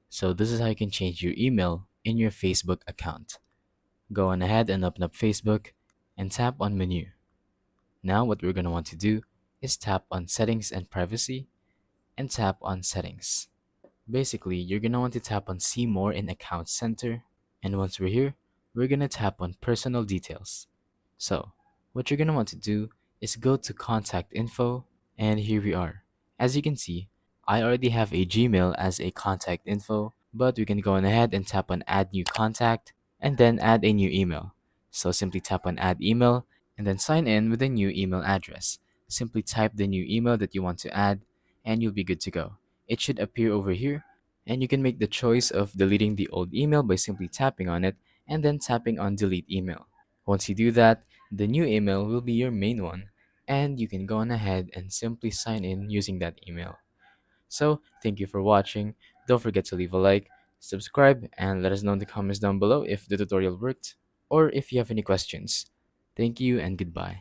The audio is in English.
So this is how you can change your email in your Facebook account. Go on ahead and open up Facebook and tap on menu. Now what we're going to want to do is tap on settings and privacy and tap on settings. Basically, you're going to want to tap on see more in account center, and once we're here, we're going to tap on personal details. So what you're going to want to do is go to contact info, and here we are. As you can see, I already have a Gmail as a contact info, but we can go on ahead and tap on add new contact and then add a new email. So simply tap on add email and then sign in with a new email address. Simply type the new email that you want to add and you'll be good to go. It should appear over here, and you can make the choice of deleting the old email by simply tapping on it and then tapping on delete email. Once you do that, the new email will be your main one, and you can go on ahead and simply sign in using that email. So, thank you for watching. Don't forget to leave a like, subscribe, and let us know in the comments down below if the tutorial worked or if you have any questions. Thank you and goodbye.